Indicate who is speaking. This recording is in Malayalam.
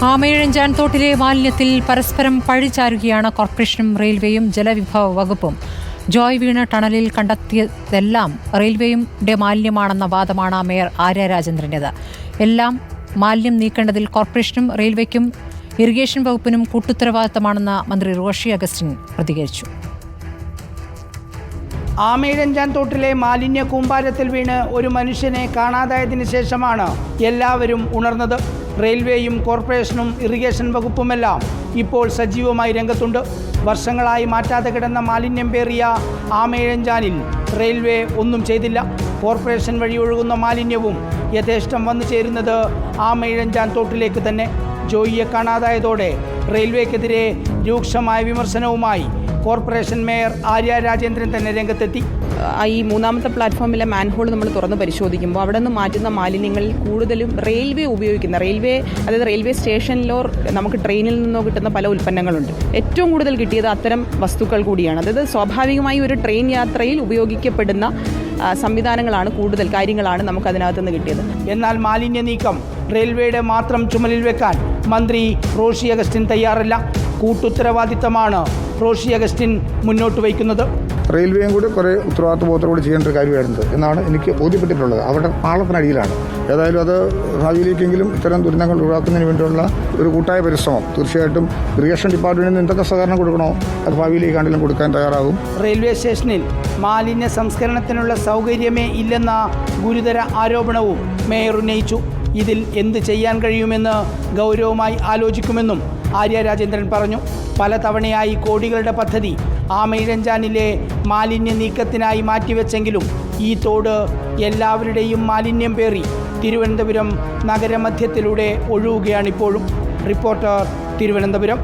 Speaker 1: ആമയിഴഞ്ചാൻ തോട്ടിലെ മാലിന്യത്തിൽ പരസ്പരം പഴിചാരുകയാണ് കോർപ്പറേഷനും റെയിൽവേയും ജലവിഭവ വകുപ്പും. ജോയ് വീണ ടണലിൽ കണ്ടെത്തിയതെല്ലാം റെയിൽവേയുടെ മാലിന്യമാണെന്ന വാദമാണ് മേയർ ആര്യ രാജേന്ദ്രൻ്റേത്. എല്ലാം മാലിന്യം നീക്കേണ്ടതിൽ കോർപ്പറേഷനും റെയിൽവേക്കും ഇറിഗേഷൻ വകുപ്പിനും കൂട്ടുത്തരവാദിത്തമാണെന്ന് മന്ത്രി റോഷി അഗസ്റ്റിൻ പ്രതികരിച്ചു.
Speaker 2: ആമയിഴഞ്ചാൻ തോട്ടിലെ മാലിന്യ കൂമ്പാരത്തിൽ വീണ് ഒരു മനുഷ്യനെ കാണാതായതിനു ശേഷമാണ് എല്ലാവരും ഉണർന്നത്. റെയിൽവേയും കോർപ്പറേഷനും ഇറിഗേഷൻ വകുപ്പുമെല്ലാം ഇപ്പോൾ സജീവമായി രംഗത്തുണ്ട്. വർഷങ്ങളായി മാറ്റാതെ കിടന്ന മാലിന്യം പേറിയ ആമയിഴഞ്ചാനിൽ റെയിൽവേ ഒന്നും ചെയ്തില്ല. കോർപ്പറേഷൻ വഴി ഒഴുകുന്ന മാലിന്യവും യഥേഷ്ടം വന്നു ചേരുന്നത് ആമയിഴഞ്ചാൻ തോട്ടിലേക്ക് തന്നെ. ജോയിയെ കാണാതായതോടെ റെയിൽവേക്കെതിരെ രൂക്ഷമായ വിമർശനവുമായി കോർപ്പറേഷൻ മേയർ ആര്യ രാജേന്ദ്രൻ തന്നെ രംഗത്തെത്തി.
Speaker 3: ഈ മൂന്നാമത്തെ പ്ലാറ്റ്ഫോമിലെ മാൻഹോൾ നമ്മൾ തുറന്ന് പരിശോധിക്കുമ്പോൾ അവിടെ നിന്ന് മാറ്റുന്ന മാലിന്യങ്ങളിൽ കൂടുതലും റെയിൽവേ അതായത് റെയിൽവേ സ്റ്റേഷനിലോ നമുക്ക് ട്രെയിനിൽ നിന്നോ കിട്ടുന്ന പല ഉൽപ്പന്നങ്ങളുണ്ട്. ഏറ്റവും കൂടുതൽ കിട്ടിയത് അത്തരം വസ്തുക്കൾ കൂടിയാണ്. അതായത് സ്വാഭാവികമായി ഒരു ട്രെയിൻ യാത്രയിൽ ഉപയോഗിക്കപ്പെടുന്ന സംവിധാനങ്ങളാണ്, കൂടുതൽ കാര്യങ്ങളാണ് നമുക്ക് അതിനകത്ത് നിന്ന് കിട്ടിയത്.
Speaker 2: എന്നാൽ മാലിന്യ നീക്കം റെയിൽവേയുടെ മാത്രം ചുമലിൽ വെക്കാൻ മന്ത്രി റോഷി അഗസ്റ്റിൻ തയ്യാറല്ല. കൂട്ടുത്തരവാദിത്തമാണ് റോഷി അഗസ്റ്റിൻ മുന്നോട്ട് വയ്ക്കുന്നത്.
Speaker 4: റെയിൽവേയും കൂടി കുറേ ഉത്തരവാദിത്വബോധത്തോടെ ചെയ്യേണ്ട ഒരു കാര്യമായിരുന്നത് എന്നാണ് എനിക്ക് ബോധ്യപ്പെട്ടിട്ടുള്ളത്. അവിടെ പാളത്തിനടിയിലാണ്. ഏതായാലും അത് ഭാവിയിലേക്കെങ്കിലും ഇത്തരം ദുരന്തങ്ങൾ ഒഴിവാക്കുന്നതിന് വേണ്ടിയുള്ള ഒരു കൂട്ടായ പരിശ്രമം തീർച്ചയായിട്ടും ഇറിഗേഷൻ ഡിപ്പാർട്ട്മെന്റിൽ നിന്ന് എന്തൊക്കെ സഹകരണം കൊടുക്കണോ അത് ഭാവിയിലേക്കാണെങ്കിലും കൊടുക്കാൻ തയ്യാറാകും.
Speaker 2: റെയിൽവേ സ്റ്റേഷനിൽ മാലിന്യ സംസ്കരണത്തിനുള്ള സൗകര്യമേ ഇല്ലെന്ന ഗുരുതര ആരോപണവും മേയർ ഉന്നയിച്ചു. ഇതിൽ എന്ത് ചെയ്യാൻ കഴിയുമെന്ന് ഗൗരവമായി ആലോചിക്കുമെന്നും ആര്യ രാജേന്ദ്രൻ പറഞ്ഞു. പലതവണയായി കോടികളുടെ പദ്ധതി ആമയിഴഞ്ചാനിലെ മാലിന്യ നീക്കത്തിനായി മാറ്റിവെച്ചെങ്കിലും ഈ തോട് എല്ലാവരുടെയും മാലിന്യം പേറി തിരുവനന്തപുരം നഗരമധ്യത്തിലൂടെ ഒഴുകുകയാണിപ്പോഴും. റിപ്പോർട്ടർ, തിരുവനന്തപുരം.